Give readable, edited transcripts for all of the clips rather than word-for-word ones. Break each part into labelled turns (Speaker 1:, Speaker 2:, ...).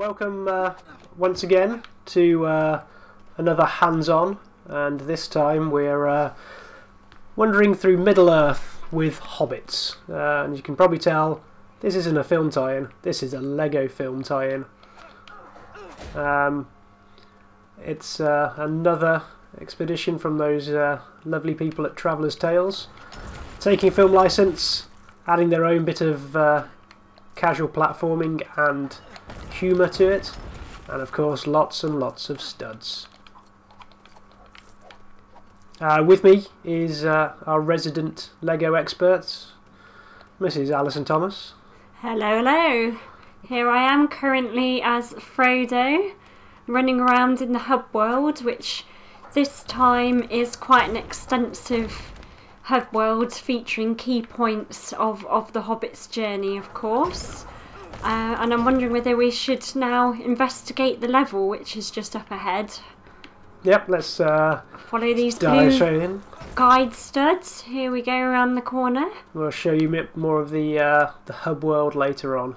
Speaker 1: welcome once again to another hands-on, and this time we're wandering through Middle-earth with hobbits. And you can probably tell this isn't a film tie-in, this is a Lego film tie-in. It's another expedition from those lovely people at Traveller's Tales, taking a film licence, adding their own bit of casual platforming and humour to it, and of course lots and lots of studs. With me is our resident Lego expert, Mrs. Alison Thomas.
Speaker 2: Hello, hello. Here I am currently as Frodo, running around in the hub world, which this time is quite an extensive hub world featuring key points of the Hobbit's journey, of course. And I'm wondering whether we should now investigate the level, which is just up ahead.
Speaker 1: Yep, let's
Speaker 2: follow these
Speaker 1: dive
Speaker 2: blue
Speaker 1: straight in.
Speaker 2: guide studs. Here we go around the corner.
Speaker 1: We'll show you a bit more of the hub world later on.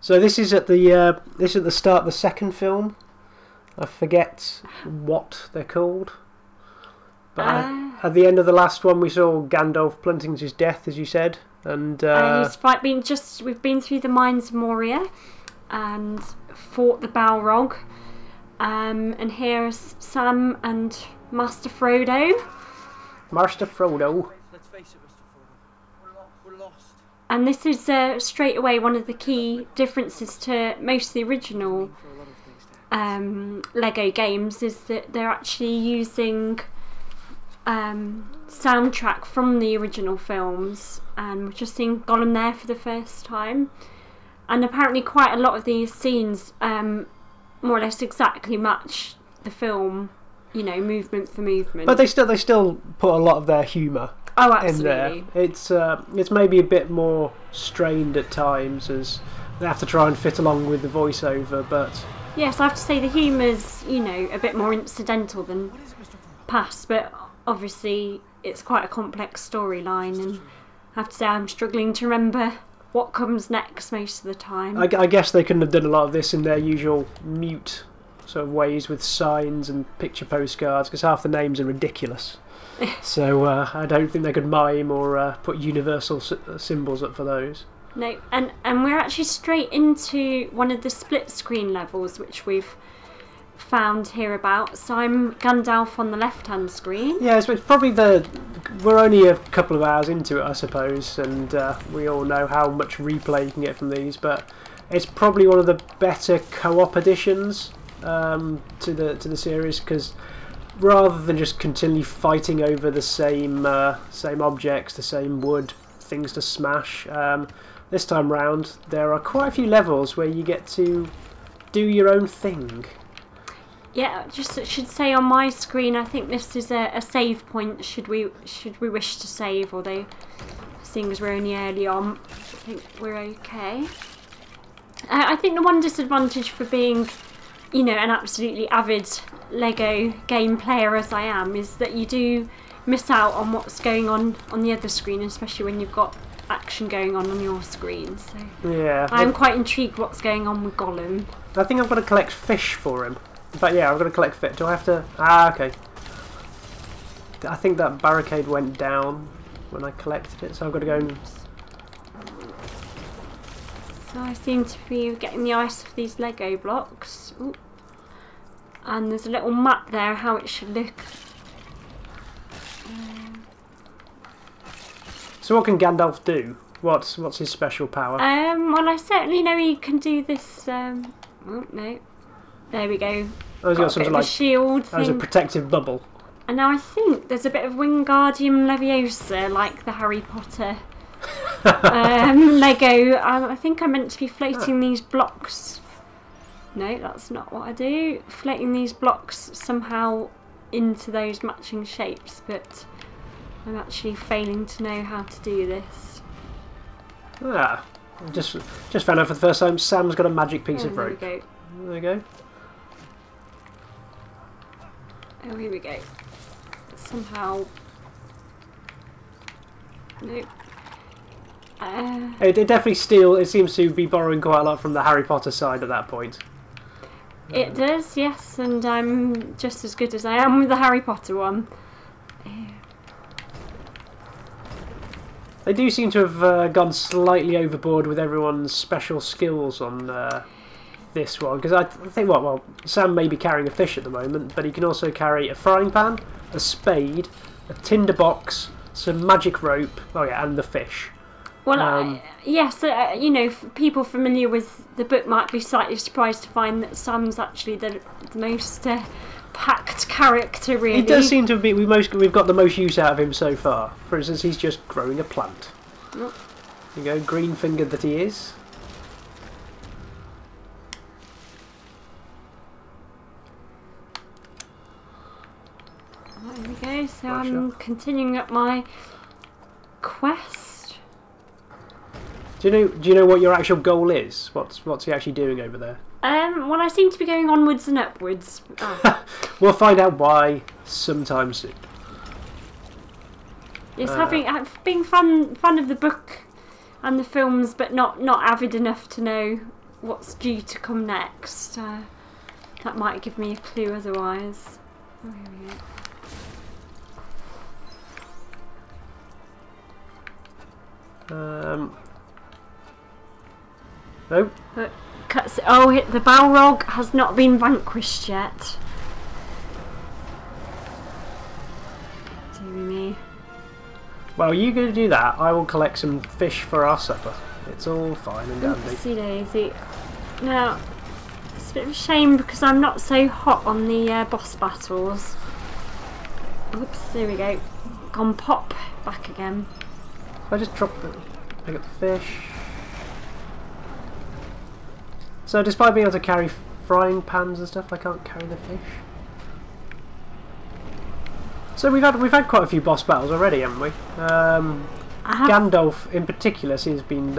Speaker 1: So this is at the start of the second film. I forget what they're called, but at the end of the last one we saw Gandalf plummeting to his death, as you said, and
Speaker 2: we've been through the mines of Moria and fought the Balrog, and here's Sam and Master Frodo.
Speaker 1: Master Frodo.
Speaker 3: Let's face it, Mr. Frodo. We're lost.
Speaker 2: And this is straight away one of the key differences to most of the original Lego games, is that they're actually using soundtrack from the original films, and we've just seen Gollum there for the first time, and apparently quite a lot of these scenes more or less exactly match the film, you know, movement for movement.
Speaker 1: But they still put a lot of their humour in there. It's maybe a bit more strained at times, as they have to try and fit along with the voiceover, but
Speaker 2: yes, I have to say the humour's, you know, a bit more incidental than past, but obviously it's quite a complex storyline, and I have to say I'm struggling to remember what comes next most of the time.
Speaker 1: I guess they couldn't have done a lot of this in their usual mute sort of ways with signs and picture postcards, because half the names are ridiculous. So I don't think they could mime or put universal symbols up for those.
Speaker 2: No, and we're actually straight into one of the split screen levels which we've found hereabouts. So I'm Gandalf on the left hand screen. Yeah,
Speaker 1: so it's probably we're only a couple of hours into it, I suppose, and we all know how much replay you can get from these, but it's probably one of the better co-op additions to the series, because rather than just continually fighting over the same objects, the same wood, things to smash, this time round there are quite a few levels where you get to do your own thing.
Speaker 2: Yeah, just should say on my screen, I think this is a save point should we wish to save, although seeing as we're only early on, I think we're okay. I think the one disadvantage for being, you know, an absolutely avid Lego game player as I am, is that you do miss out on what's going on the other screen, especially when you've got action going on your screen. So
Speaker 1: yeah,
Speaker 2: I'm quite intrigued what's going on with Gollum.
Speaker 1: I think I've got to collect fish for him. But yeah, I've got to collect fish. Do I have to? Ah, okay. I think that barricade went down when I collected it, so I've got to go and...
Speaker 2: So I seem to be getting the ice of these Lego blocks. Ooh. And there's a little map there how it should look.
Speaker 1: So what can Gandalf do? What's his special power?
Speaker 2: Well, I certainly know he can do this. Oh no, there we go.
Speaker 1: Oh, he's got some sort of like
Speaker 2: shield thing.
Speaker 1: As a protective bubble.
Speaker 2: And now I think there's a bit of Wingardium Leviosa, like the Harry Potter Lego. I think I'm meant to be floating these blocks. No, that's not what I do. Floating these blocks somehow into those matching shapes, but I'm actually failing to know how to do this.
Speaker 1: Ah, just found out for the first time Sam's got a magic piece of rope.
Speaker 2: There we go.
Speaker 1: There we go.
Speaker 2: Oh, here we go. Somehow... Nope.
Speaker 1: It definitely it seems to be borrowing quite a lot from the Harry Potter side at that point.
Speaker 2: It does, yes, and I'm just as good as I am with the Harry Potter one.
Speaker 1: They do seem to have gone slightly overboard with everyone's special skills on this one, because I think, well, Sam may be carrying a fish at the moment, but he can also carry a frying pan, a spade, a tinder box, some magic rope, oh yeah, and the fish.
Speaker 2: Well, yes, you know, people familiar with the book might be slightly surprised to find that Sam's actually the most packed character, really.
Speaker 1: It does seem to be we've got the most use out of him so far. For instance, he's just growing a plant.
Speaker 2: Oh.
Speaker 1: There you go, green-fingered that he is.
Speaker 2: There we go, so I'm continuing up my quest.
Speaker 1: Do you know what your actual goal is? What's he actually doing over there?
Speaker 2: Well, I seem to be going onwards and upwards. Oh.
Speaker 1: We'll find out why sometime soon.
Speaker 2: Yes, being fan of the book and the films, but not avid enough to know what's due to come next. That might give me a clue otherwise. Oh, here we go.
Speaker 1: No.
Speaker 2: But the Balrog has not been vanquished yet. Dear me.
Speaker 1: Well, you go to do that. I will collect some fish for our supper. It's all fine and dandy.
Speaker 2: Oopsie daisy. Now, it's a bit of a shame because I'm not so hot on the boss battles. Oops, there we go. Gone pop. Back again.
Speaker 1: I just drop it. Pick up the fish. So, despite being able to carry frying pans and stuff, I can't carry the fish. So we've had quite a few boss battles already, haven't we? Gandalf in particular seems to have been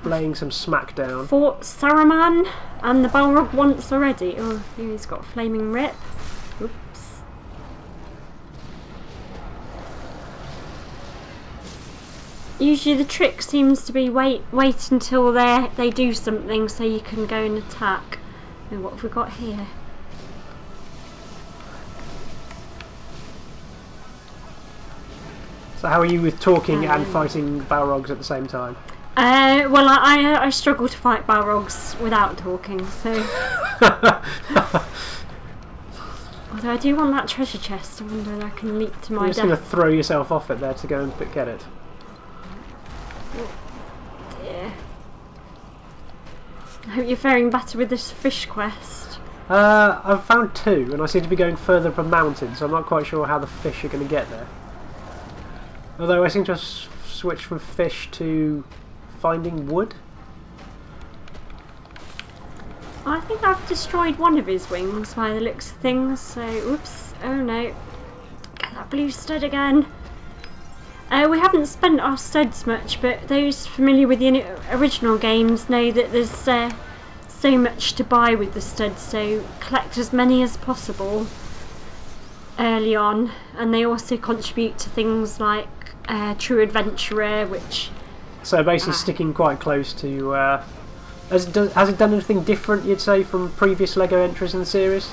Speaker 1: laying some smack down.
Speaker 2: Fought Saruman and the Balrog once already. Oh, here he's got a flaming rip. Oops. Usually the trick seems to be wait until they do something so you can go and attack. Oh, what have we got here?
Speaker 1: So how are you with talking and fighting Balrogs at the same time?
Speaker 2: Well, I struggle to fight Balrogs without talking, so... Although I do want that treasure chest, I wonder if I can leap to my death.
Speaker 1: You're just going to throw yourself off it there to go and get it.
Speaker 2: Oh dear. I hope you're faring better with this fish quest.
Speaker 1: I've found 2, and I seem to be going further up a mountain, so I'm not quite sure how the fish are going to get there. Although I seem to have switched from fish to finding wood.
Speaker 2: I think I've destroyed one of his wings by the looks of things, so oops, oh no. Get that blue stud again. We haven't spent our studs much, but those familiar with the original games know that there's so much to buy with the studs, so collect as many as possible early on, and they also contribute to things like True Adventurer, which...
Speaker 1: So basically sticking quite close to... has it done anything different, you'd say, from previous LEGO entries in the series?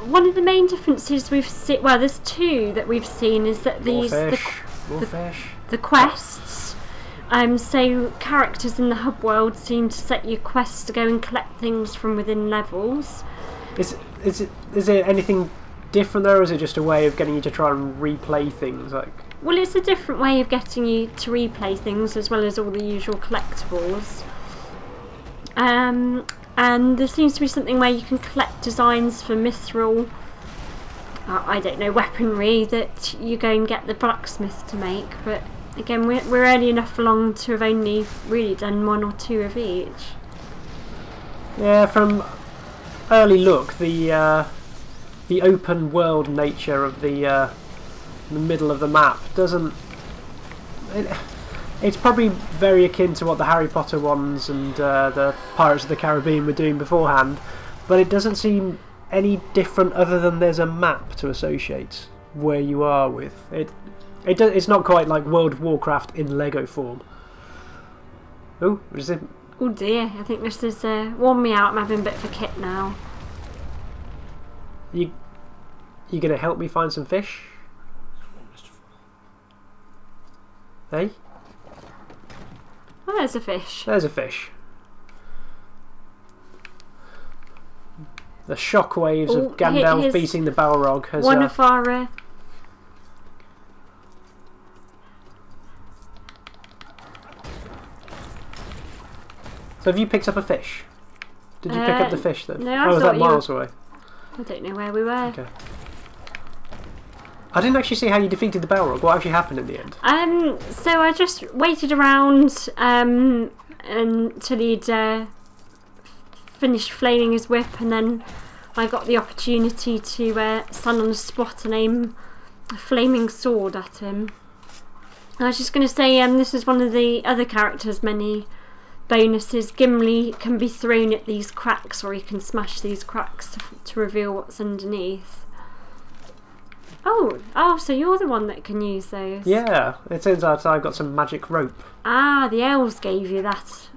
Speaker 2: One of the main differences we've seen... Well, there's 2 that we've seen, is that these... The quests... so characters in the hub world seem to set you quests to go and collect things from within levels.
Speaker 1: Is it anything different there, or is it just a way of getting you to try and replay things?
Speaker 2: Well, it's a different way of getting you to replay things as well as all the usual collectibles. And there seems to be something where you can collect designs for mithril, I don't know, weaponry that you go and get the blacksmith to make. But again, we're early enough along to have only really done 1 or 2 of each.
Speaker 1: Yeah, from early look, the open world nature of the middle of the map doesn't... It's probably very akin to what the Harry Potter ones and the Pirates of the Caribbean were doing beforehand, but it doesn't seem any different other than there's a map to associate where you are with. It's not quite like World of Warcraft in Lego form. Oh, what is it?
Speaker 2: Oh dear, I think this has worn me out. I'm having a bit of a kit now.
Speaker 1: You gonna help me find some fish? Hey?
Speaker 2: Oh, there's a fish.
Speaker 1: There's a fish. The shockwaves of Gandalf beating the Balrog has...
Speaker 2: One of our...
Speaker 1: So have you picked up a fish? Did you pick up the fish then?
Speaker 2: No, I
Speaker 1: was
Speaker 2: thought
Speaker 1: that miles away?
Speaker 2: I don't know where we were.
Speaker 1: Okay. I didn't actually see how you defeated the Balrog. What actually happened in the end?
Speaker 2: So I just waited around until he'd finished flailing his whip, and then I got the opportunity to stand on the spot and aim a flaming sword at him. I was just going to say, this is one of the other characters' many bonuses. Gimli can be thrown at these cracks, or he can smash these cracks to reveal what's underneath. Oh, so you're the one that can use those.
Speaker 1: Yeah, it turns out I've got some magic rope.
Speaker 2: Ah, the elves gave you that.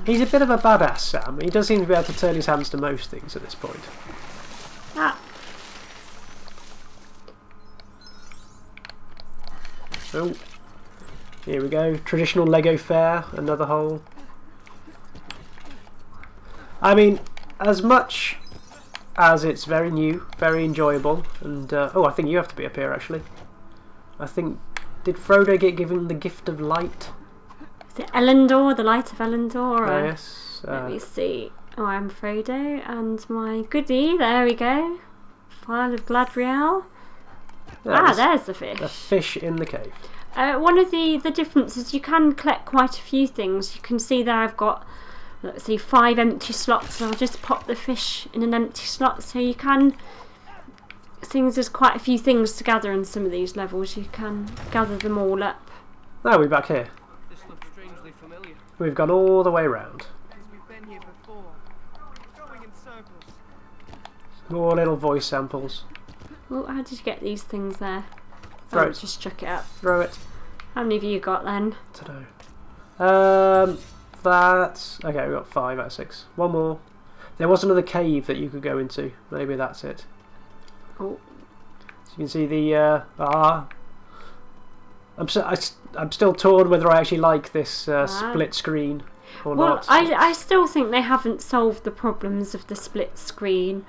Speaker 1: He's a bit of a badass, Sam. He does seem to be able to turn his hands to most things at this point.
Speaker 2: Ah.
Speaker 1: Oh, here we go. Traditional Lego fair, another hole. I mean, as much as it's very new, very enjoyable, and oh, I think you have to be up here actually. I think, did Frodo get given the gift of light?
Speaker 2: Is it Elendor, the light of Elendor?
Speaker 1: Oh, yes.
Speaker 2: Let me see. Oh, I'm Frodo, and my goodie, there we go. File of Gladriel. There's the fish.
Speaker 1: A fish in the cave.
Speaker 2: One of the differences, you can collect quite a few things. You can see there I've got, let's see, 5 empty slots, and I'll just pop the fish in an empty slot. So you can, seeing as there's quite a few things to gather in some of these levels, you can gather them all up.
Speaker 1: Now we're back here.
Speaker 3: This looks strangely familiar.
Speaker 1: We've gone all the way round.
Speaker 3: Because we've been here before. We're going in circles.
Speaker 1: More little voice samples.
Speaker 2: Oh, how did you get these things there?
Speaker 1: Throw
Speaker 2: Oh,
Speaker 1: it.
Speaker 2: just chuck it up.
Speaker 1: Throw it.
Speaker 2: How many have you got then?
Speaker 1: That's... Okay, we've got 5 out of 6. One more. There was another cave that you could go into. Maybe that's it.
Speaker 2: Oh.
Speaker 1: So you can see the... I'm still torn whether I actually like this split screen or not.
Speaker 2: I still think they haven't solved the problems of the split screen.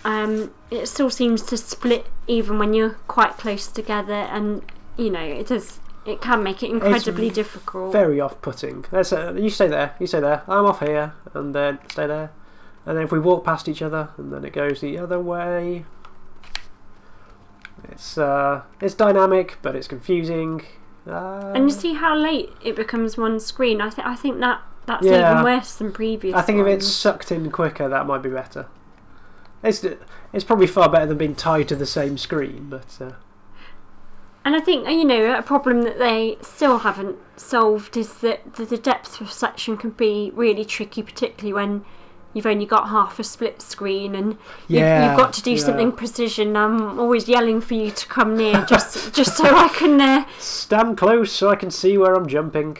Speaker 2: It still seems to split even when you're quite close together, and you know it can make it incredibly difficult.
Speaker 1: Very off-putting. You stay there. You stay there. I'm off here, and then stay there. And then if we walk past each other, and then it goes the other way. It's dynamic, but it's confusing.
Speaker 2: And you see how late it becomes one screen. I think that's even worse than previous.
Speaker 1: I think if
Speaker 2: ones.
Speaker 1: it's sucked in quicker, that might be better. It's probably far better than being tied to the same screen, but.
Speaker 2: And I think, you know, a problem that they still haven't solved is that the depth perception can be really tricky, particularly when you've only got half a split screen and you've got to do something precision. I'm always yelling for you to come near just so I can...
Speaker 1: Stand close so I can see where I'm jumping.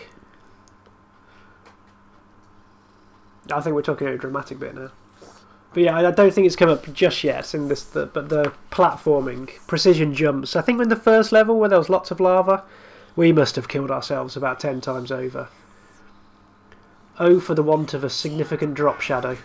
Speaker 1: I think we're talking a dramatic bit now. But yeah, I don't think it's come up just yet in this. But the platforming, precision jumps. I think in the first level where there was lots of lava, we must have killed ourselves about 10 times over. Oh, for the want of a significant drop shadow.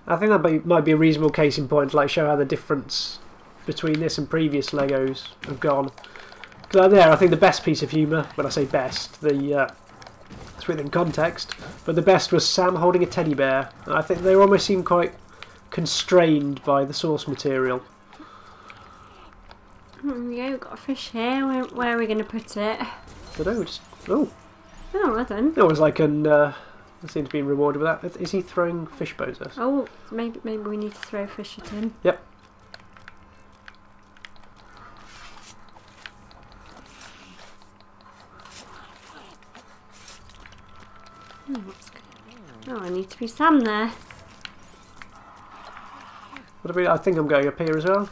Speaker 1: I think that might be a reasonable case in point to like show how the difference between this and previous Legos have gone. Because I think the best piece of humour, when I say best, it's within context, but the best was Sam holding a teddy bear. And I think they almost seemed quite constrained by the source material.
Speaker 2: Yeah, we've got a fish here. Where are we going to put it?
Speaker 1: I don't know, oh,
Speaker 2: well done.
Speaker 1: it was like I seem to be rewarded with that. Is he throwing fish bones at us?
Speaker 2: Oh, maybe we need to throw a fish at him.
Speaker 1: Yep.
Speaker 2: what's going on? Oh, I need to be Sam there.
Speaker 1: What do I think I'm going up here as well.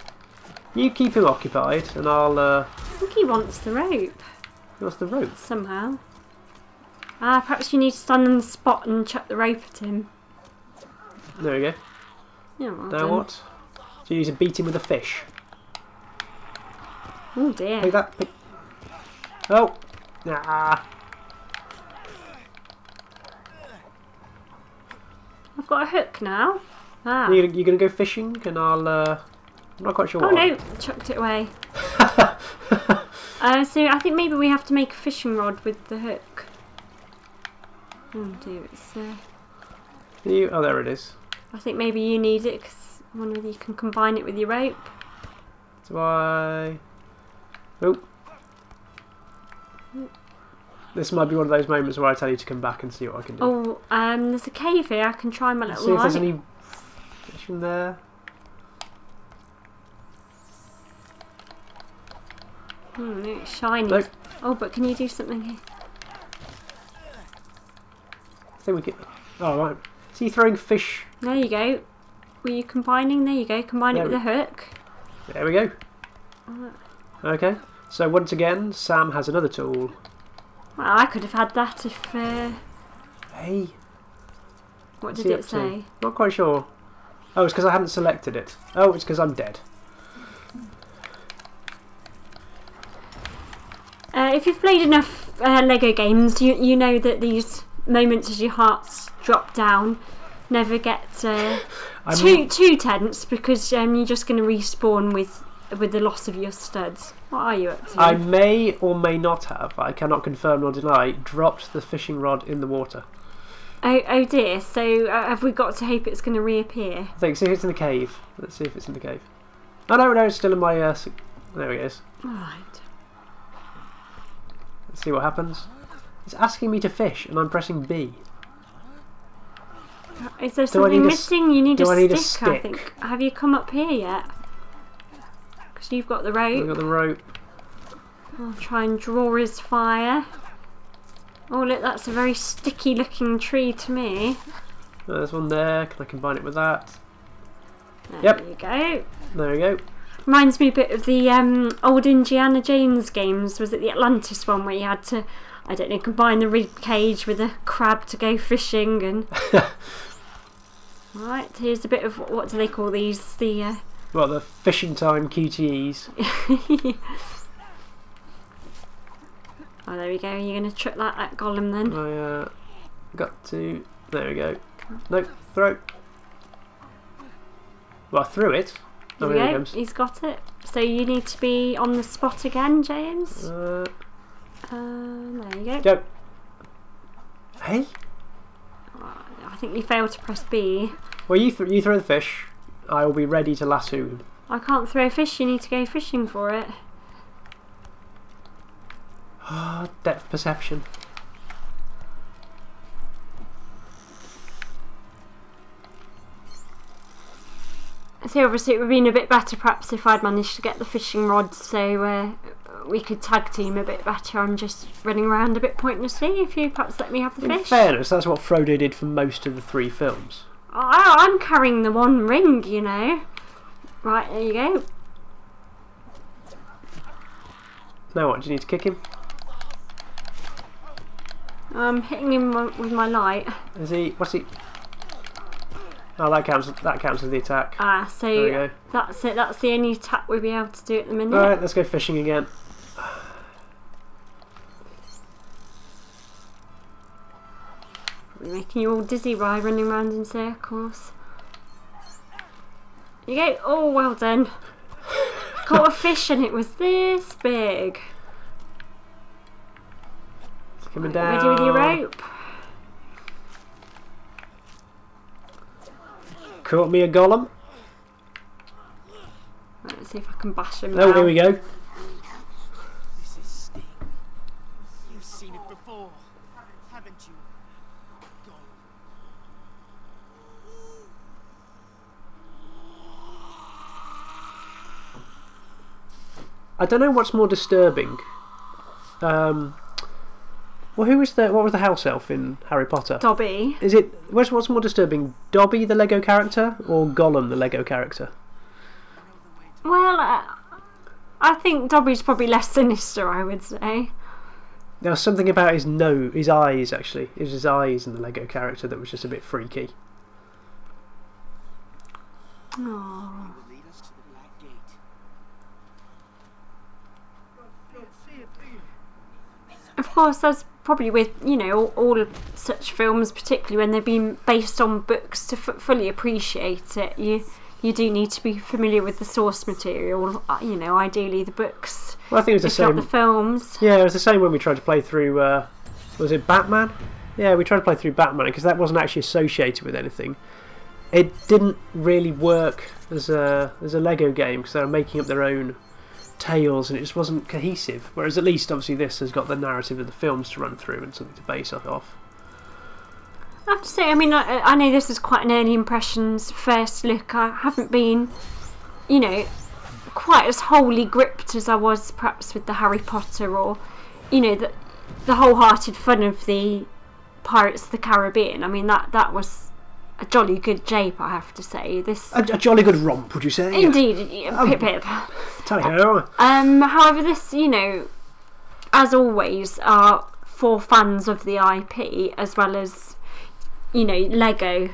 Speaker 1: You keep him occupied, and I'll.
Speaker 2: I think he wants the rope.
Speaker 1: What's the rope?
Speaker 2: Somehow. Ah, perhaps you need to stand on the spot and chuck the rope at him.
Speaker 1: There we go.
Speaker 2: Yeah, well
Speaker 1: Now
Speaker 2: done.
Speaker 1: what? So you need to beat him with a fish.
Speaker 2: Oh dear.
Speaker 1: Take that. Oh! Nah.
Speaker 2: I've got a hook now. Ah.
Speaker 1: You're going to go fishing, and I'll. I'm not quite sure
Speaker 2: Oh
Speaker 1: what.
Speaker 2: no, chucked it away. So I think maybe we have to make a fishing rod with the hook. Oh dear, it's.
Speaker 1: Oh, there it is.
Speaker 2: I think maybe you need it because I wonder whether you can combine it with your rope.
Speaker 1: Do I? Oh. This might be one of those moments where I tell you to come back and see what I can do.
Speaker 2: Oh, there's a cave here. I can try my little
Speaker 1: See if
Speaker 2: light.
Speaker 1: there's any fish in there.
Speaker 2: Oh no, it's shiny.
Speaker 1: Nope.
Speaker 2: Oh, but can you do something here?
Speaker 1: I think we can. Oh, right. Is he throwing fish?
Speaker 2: There you go. Were you combining? There you go. Combine it with the hook.
Speaker 1: There we go.
Speaker 2: Oh.
Speaker 1: Okay. So once again, Sam has another tool.
Speaker 2: Well, I could have had that if.
Speaker 1: Hey.
Speaker 2: What
Speaker 1: What's
Speaker 2: did
Speaker 1: he
Speaker 2: it
Speaker 1: up to?
Speaker 2: say?
Speaker 1: Not quite sure. Oh, it's because I hadn't selected it. Oh, it's because I'm dead.
Speaker 2: If you've played enough Lego games, you know that these moments as your hearts drop down never get too tense because you're just going to respawn with the loss of your studs. What are you up to?
Speaker 1: I may or may not have, I cannot confirm nor deny, dropped the fishing rod in the water.
Speaker 2: Oh dear, so have we got to hope it's going to reappear?
Speaker 1: I think, see if it's in the cave. Let's see if it's in the cave. Oh no, it's still in my... there it is.
Speaker 2: Alright.
Speaker 1: Let's see what happens. It's asking me to fish and I'm pressing B.
Speaker 2: Is there something missing? You need a stick, I
Speaker 1: stick?
Speaker 2: think. Have you come up here yet? Because you've got the rope.
Speaker 1: I've got the rope.
Speaker 2: I'll try and draw his fire. Oh look, that's a very sticky looking tree to me.
Speaker 1: There's one there. Can I combine it with that?
Speaker 2: There
Speaker 1: Yep.
Speaker 2: you go.
Speaker 1: There we go.
Speaker 2: Reminds me a bit of the old Indiana Jones games. Was it the Atlantis one where you had to, I don't know, combine the rib cage with a crab to go fishing and... Right, here's a bit of, what do they call these? The...
Speaker 1: Well, the fishing time QTEs.
Speaker 2: Oh, there we go. You're going to chuck that at Gollum then.
Speaker 1: I got to... There we go. Nope, throw. Well, I threw it.
Speaker 2: There we go. He's got it. So you need to be on the spot again, James. There you go.
Speaker 1: Go. Hey?
Speaker 2: Oh, I think you failed to press B.
Speaker 1: Well, you throw the fish. I will be ready to lasso him.
Speaker 2: I can't throw fish. You need to go fishing for it.
Speaker 1: Ah, depth perception.
Speaker 2: So obviously it would have been a bit better perhaps if I'd managed to get the fishing rod so we could tag team a bit better. I'm just running around a bit pointlessly. If you perhaps let me have the fish.
Speaker 1: In fairness, that's what Frodo did for most of the 3 films.
Speaker 2: Oh, I'm carrying the one ring, you know. Right, there you go.
Speaker 1: Now what, do you need to kick him?
Speaker 2: I'm hitting him with my light.
Speaker 1: Is he... What's he... Oh, that counts as the attack.
Speaker 2: Ah, so that's it. That's the only attack we'll be able to do at the minute.
Speaker 1: Alright, let's go fishing again.
Speaker 2: Probably making you all dizzy by running around in circles. There you go. Oh, well done. Caught a fish and it was this big.
Speaker 1: It's coming down.
Speaker 2: Ready with your rope?
Speaker 1: Caught me a golem.
Speaker 2: Right, let's see if I can bash him.
Speaker 1: Oh, here we go.
Speaker 3: This is Sting. You've seen it before, haven't you? Go. I
Speaker 1: don't know what's more disturbing. Well, who was the what was the house elf in Harry Potter?
Speaker 2: Dobby.
Speaker 1: Is it what's more disturbing, Dobby the Lego character or Gollum the Lego character?
Speaker 2: Well, I think Dobby's probably less sinister, I would say.
Speaker 1: There was something about his eyes actually. It was his eyes in the Lego character that was just a bit freaky.
Speaker 2: Oh. Of course, that's probably with, you know, all such films, particularly when they've been based on books, to fully appreciate it. You do need to be familiar with the source material, you know, ideally the books.
Speaker 1: Well, I think it was the same.
Speaker 2: Not the films.
Speaker 1: Yeah, it was the same when we tried to play through, was it Batman? Yeah, we tried to play through Batman because that wasn't actually associated with anything. It didn't really work as a Lego game because they were making up their own tales and it just wasn't cohesive. Whereas at least, obviously, this has got the narrative of the films to run through and something to base it off.
Speaker 2: I have to say, I mean, I know this is quite an early impressions first look. I haven't been, you know, quite as wholly gripped as I was perhaps with the Harry Potter or, you know, the wholehearted fun of the Pirates of the Caribbean. I mean, that was a jolly good jape, I have to say. This
Speaker 1: a jolly good romp, would you say?
Speaker 2: Indeed, pip pip.
Speaker 1: Tally-ho.
Speaker 2: However, this, you know, as always, are for fans of the IP as well as, you know, Lego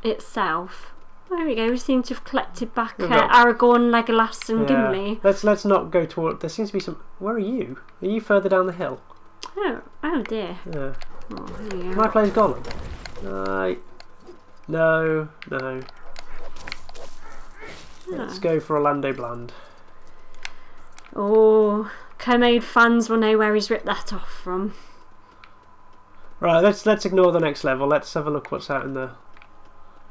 Speaker 2: itself. There we go. We seem to have collected back Aragorn, Legolas, and Gimli.
Speaker 1: Let's not go toward. There seems to be some. Where are you? Are you further down the hill?
Speaker 2: Oh dear.
Speaker 1: Yeah.
Speaker 2: Oh, there you
Speaker 1: Can
Speaker 2: go.
Speaker 1: I play as Gollum? No. Let's go for Orlando Bland.
Speaker 2: Oh, Kermode fans will know where he's ripped that off from.
Speaker 1: Right, let's ignore the next level. Let's have a look what's out in the.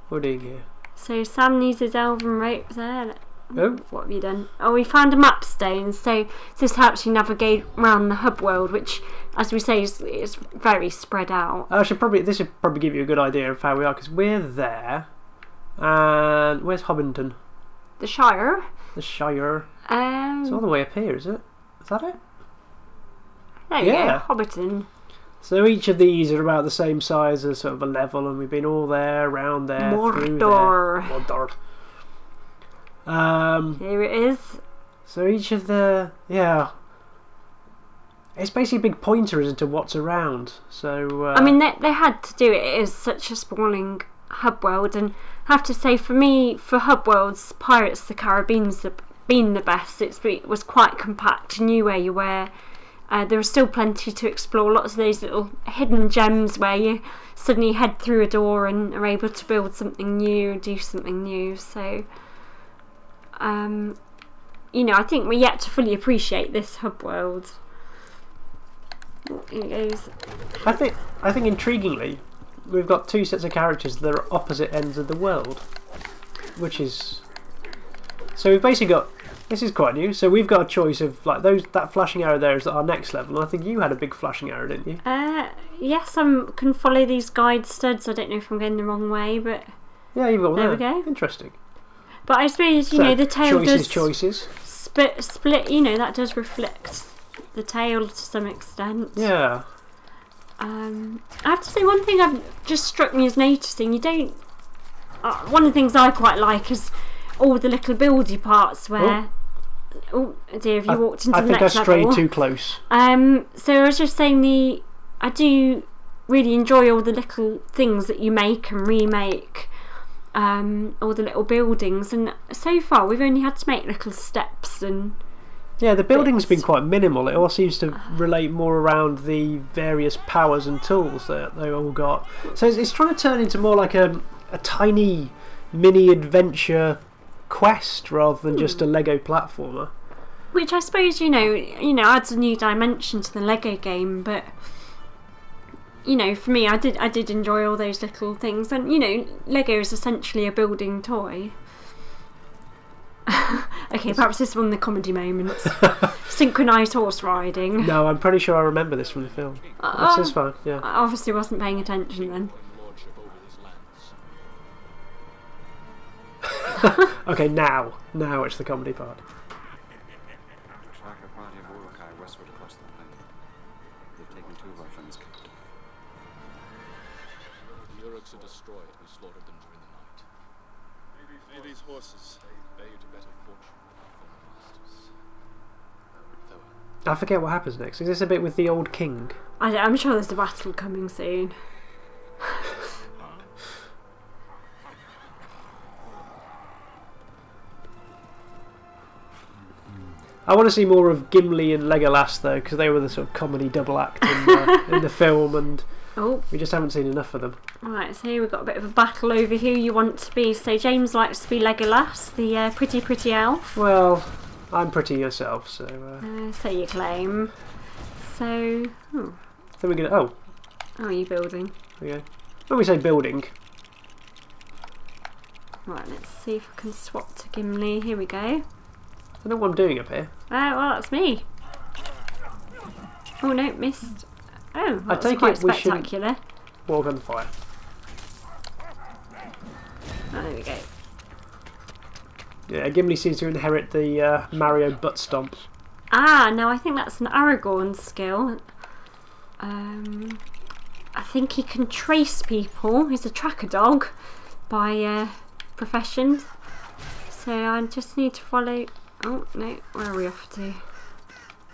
Speaker 1: What are we doing here?
Speaker 2: So Sam needs his elven rope there.
Speaker 1: Oh.
Speaker 2: What have you done? Oh, we found a map stone, so this helps you navigate around the hub world, which, as we say, is very spread out.
Speaker 1: This should probably give you a good idea of how we are, because we're there. And where's Hobbiton?
Speaker 2: The Shire.
Speaker 1: The Shire. It's all the way up here, is it? Is that it?
Speaker 2: There you go, Hobbiton.
Speaker 1: So each of these are about the same size as sort of a level, and we've been all there, around there, through there. Mordor.
Speaker 2: Here it is.
Speaker 1: So each of the it's basically a big pointer as to what's around. So
Speaker 2: I mean, they had to do it. It is such a sprawling hub world, and I have to say, for me, for hub worlds, Pirates of the Caribbean's been the best. It was quite compact. You knew where you were. There was still plenty to explore. Lots of those little hidden gems where you suddenly head through a door and are able to build something new, do something new. So, you know, I think we're yet to fully appreciate this hub world. Here it goes.
Speaker 1: I think intriguingly, we've got two sets of characters that are opposite ends of the world, which is so we've basically got. This is quite new. So we've got a choice of like that flashing arrow there is our next level, and I think you had a big flashing arrow, didn't you?
Speaker 2: Yes, I can follow these guide studs. I don't know if I'm going the wrong way, but
Speaker 1: yeah, you've got one
Speaker 2: there. We go.
Speaker 1: Interesting.
Speaker 2: But I suppose you know the tail
Speaker 1: choices.
Speaker 2: Split. You know that does reflect the tail to some extent.
Speaker 1: Yeah.
Speaker 2: I have to say one thing I've just struck me as noticing. You don't. One of the things I quite like is all the little buildy parts where. Oh dear! Have you walked into the next level?
Speaker 1: I think I strayed too close.
Speaker 2: So I was just saying I do really enjoy all the little things that you make and remake. All the little buildings, and so far we've only had to make little steps and.
Speaker 1: Yeah, the building's been quite minimal. It all seems to relate more around the various powers and tools that they all got. So it's trying to turn into more like a tiny mini adventure quest rather than just a Lego platformer.
Speaker 2: Which I suppose you know adds a new dimension to the Lego game, but you know, for me, I did enjoy all those little things, and you know, Lego is essentially a building toy. Okay, perhaps this is one of the comedy moments. Synchronised horse riding.
Speaker 1: No, I'm pretty sure I remember this from the film. This is fine, yeah.
Speaker 2: I obviously wasn't paying attention then.
Speaker 1: Okay, now it's the comedy part.
Speaker 4: They've taken 2 of our friends captive.
Speaker 5: The Uruks are destroyed. We slaughtered them during the night.
Speaker 3: May these horses
Speaker 5: Bade a better fortune than our former masters. Farewell.
Speaker 1: I forget what happens next. Is this a bit with the old king?
Speaker 2: I'm sure there's a battle coming soon.
Speaker 1: I want to see more of Gimli and Legolas though, because they were the sort of comedy double act in the film, and we just haven't seen enough of them.
Speaker 2: Right, so here we've got a bit of a battle over who you want to be. So James likes to be Legolas, the pretty elf.
Speaker 1: Well, I'm pretty yourself, so...
Speaker 2: So you claim. So...
Speaker 1: Then we're going to... Oh,
Speaker 2: are you building?
Speaker 1: okay. When we say building...
Speaker 2: Right, let's see if I can swap to Gimli. Here we go.
Speaker 1: I don't know what I'm doing up here.
Speaker 2: Well, that's me. Oh no, missed. Oh,
Speaker 1: I
Speaker 2: that's
Speaker 1: take
Speaker 2: quite
Speaker 1: it we should
Speaker 2: spectacular.
Speaker 1: walk on the fire.
Speaker 2: Oh, there we go.
Speaker 1: Yeah, Gimli seems to inherit the Mario butt stomp.
Speaker 2: Ah, no, I think that's an Aragorn skill. I think he can trace people. He's a tracker dog by profession. So I just need to follow... Oh, no, where are we off to?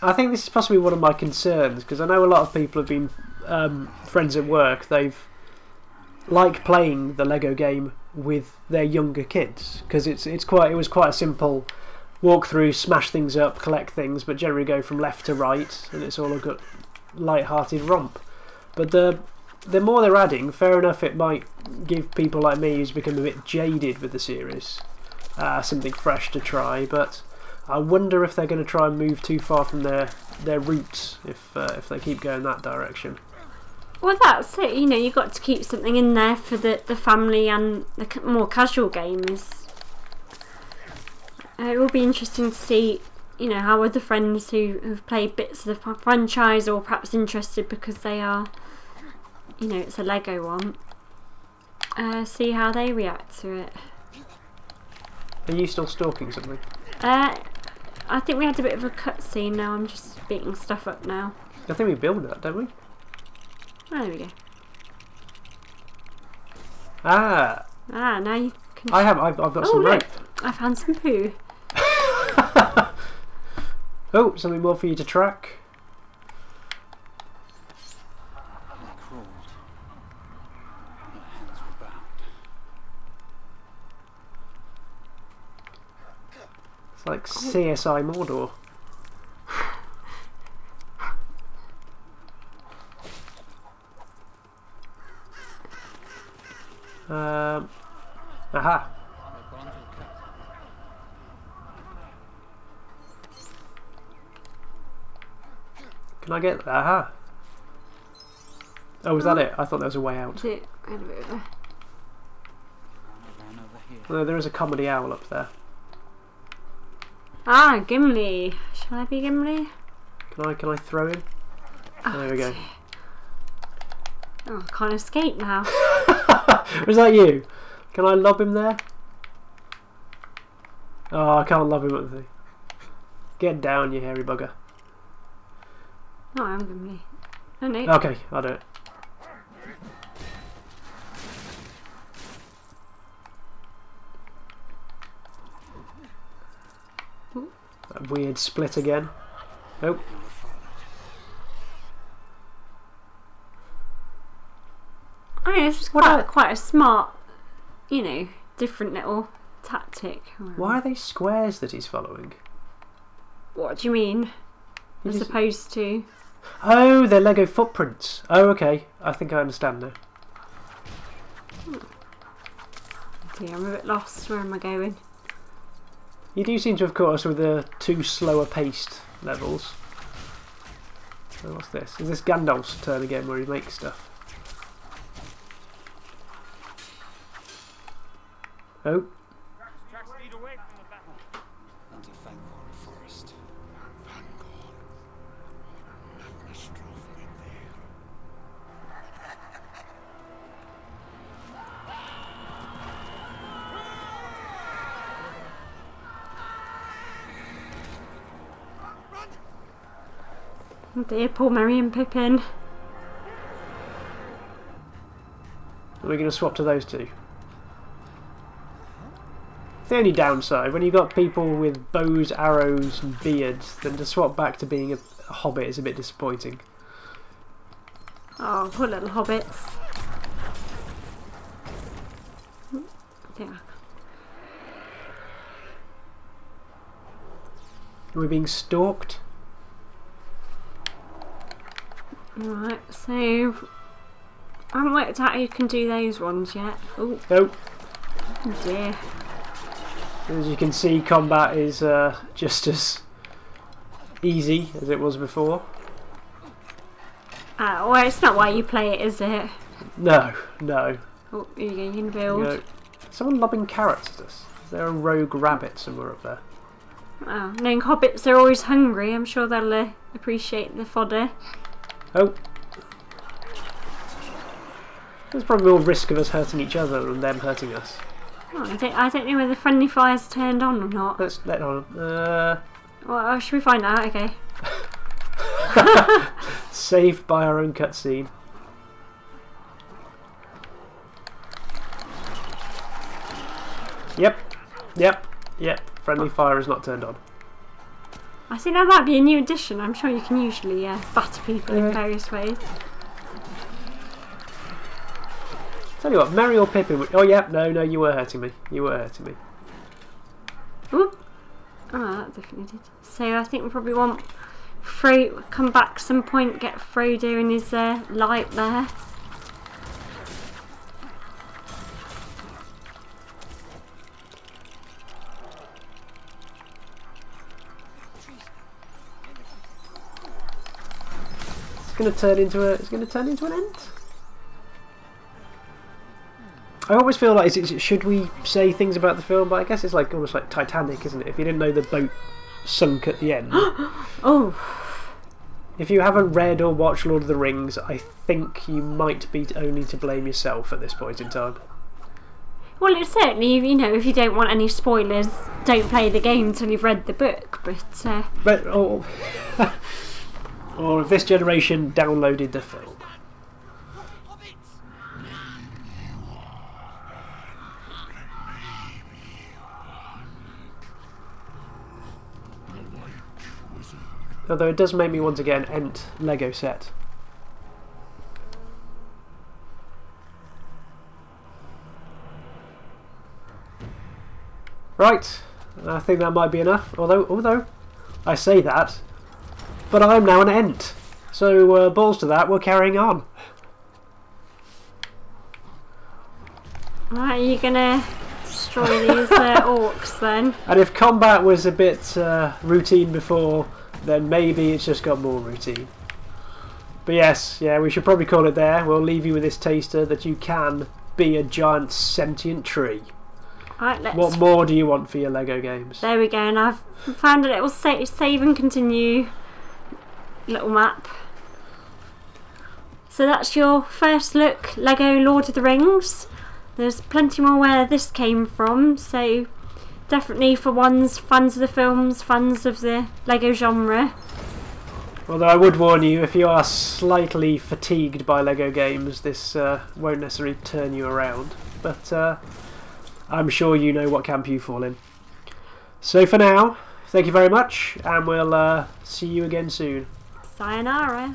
Speaker 1: I think this is possibly one of my concerns, because I know a lot of people have been friends at work. They've like playing the Lego game with their younger kids, because it was quite a simple walk through, smash things up, collect things, but generally go from left to right, and it's all a good light-hearted romp. But the more they're adding, fair enough, it might give people like me who's become a bit jaded with the series something fresh to try, but I wonder if they're going to try and move too far from their roots if they keep going that direction.
Speaker 2: Well, that's it. You know, you've got to keep something in there for the family and the more casual games. It will be interesting to see, you know, how other friends who've played bits of the franchise, or perhaps interested because they are, you know, it's a Lego one, see how they react to it.
Speaker 1: Are you still stalking something?
Speaker 2: I think we had a bit of a cutscene. Now I'm just beating stuff up now.
Speaker 1: I think we build that, don't we?
Speaker 2: Oh, there we go.
Speaker 1: Ah,
Speaker 2: Now you can...
Speaker 1: I've got some rope.
Speaker 2: I found some poo.
Speaker 1: Oh, something more for you to track.
Speaker 4: They crawled. Their hands were bound.
Speaker 1: It's like CSI Mordor. Aha. Can I get... Aha. Oh, was that it? I thought there was a way out.
Speaker 2: Is it? Wait a minute.
Speaker 4: Ran over here.
Speaker 1: No, there is a comedy owl up there.
Speaker 2: Ah, Gimli. Shall I be Gimli?
Speaker 1: Can I throw him?
Speaker 2: Oh,
Speaker 1: There we go.
Speaker 2: dear. Oh, I can't escape now.
Speaker 1: Was that you? Can I lob him there? Oh, I can't lob him at the thing. Get down, you hairy bugger.
Speaker 2: No, I'm Gimli. Oh, no.
Speaker 1: Okay, I'll do it. That weird split again. Nope.
Speaker 2: I mean, this is quite a smart, you know, different little tactic.
Speaker 1: Why are they squares that he's following?
Speaker 2: What do you mean?
Speaker 1: He
Speaker 2: As
Speaker 1: just-
Speaker 2: opposed to...
Speaker 1: Oh, they're Lego footprints. Oh, okay. I think I understand now.
Speaker 2: Dear, I'm a bit lost. Where am I going?
Speaker 1: You do seem to have caught us with the 2 slower paced levels. So what's this? Is this Gandalf's turn again where he makes stuff? Oh.
Speaker 3: Tracks lead away from the battle.
Speaker 4: Into Fangorn Forest.
Speaker 6: Fangorn. Madness drove me there.
Speaker 2: Oh dear, poor Merry and Pippin.
Speaker 1: Are we going to swap to those two? The only downside, when you've got people with bows, arrows and beards, then to swap back to being a hobbit is a bit disappointing.
Speaker 2: Oh, poor little hobbits. Yeah.
Speaker 1: Are we being stalked?
Speaker 2: Right, so I haven't worked out how you can do those ones yet. Oh,
Speaker 1: Nope.
Speaker 2: dear.
Speaker 1: As you can see, combat is just as easy as it was before.
Speaker 2: Well, it's not why you play it, is it?
Speaker 1: No, no.
Speaker 2: Oh, here you go, you can build.
Speaker 1: You know, someone lobbing carrots at us. Is there a rogue rabbit somewhere up there?
Speaker 2: Wow, knowing hobbits are always hungry, I'm sure they'll appreciate the fodder.
Speaker 1: Oh. There's probably more risk of us hurting each other than them hurting us.
Speaker 2: Oh, I don't know whether friendly fire's turned on or not.
Speaker 1: Let's let on.
Speaker 2: Well, should we find out? Okay.
Speaker 1: Saved by our own cutscene. Yep. Friendly fire is not turned on.
Speaker 2: I think that might be a new addition. I'm sure you can usually batter people in various ways.
Speaker 1: Tell you what, Merry or Pippin would... Oh, yeah, no, you were hurting me. You were hurting me.
Speaker 2: Ooh. Oh, that definitely did. So I think we probably want Frodo come back some point, get Frodo in his light there.
Speaker 1: It's going to turn into an ant. I always feel like, should we say things about the film? But I guess it's like almost like Titanic, isn't it? If you didn't know the boat sunk at the end.
Speaker 2: Oh.
Speaker 1: If you haven't read or watched Lord of the Rings, I think you might be only to blame yourself at this point in time.
Speaker 2: Well, it's certainly, you know, if you don't want any spoilers, don't play the game until you've read the book. But
Speaker 1: or if this generation downloaded the film. Although it does make me want to get an Ent Lego set. Right, I think that might be enough. Although I say that, but I'm now an Ent. So balls to that, we're carrying on.
Speaker 2: right, are you gonna destroy these orcs then?
Speaker 1: And if combat was a bit routine before, then maybe it's just got more routine. But yes, yeah, we should probably call it there. We'll leave you with this taster that you can be a giant sentient tree.
Speaker 2: Right, let's...
Speaker 1: What more do you want for your Lego games?
Speaker 2: There we go, and I've found a little save and continue little map. So that's your first look, Lego Lord of the Rings. There's plenty more where this came from, so definitely for fans of the films, fans of the Lego genre.
Speaker 1: Although I would warn you, if you are slightly fatigued by Lego games, this won't necessarily turn you around. But I'm sure you know what camp you fall in. So for now, thank you very much, and we'll see you again soon.
Speaker 2: Sayonara.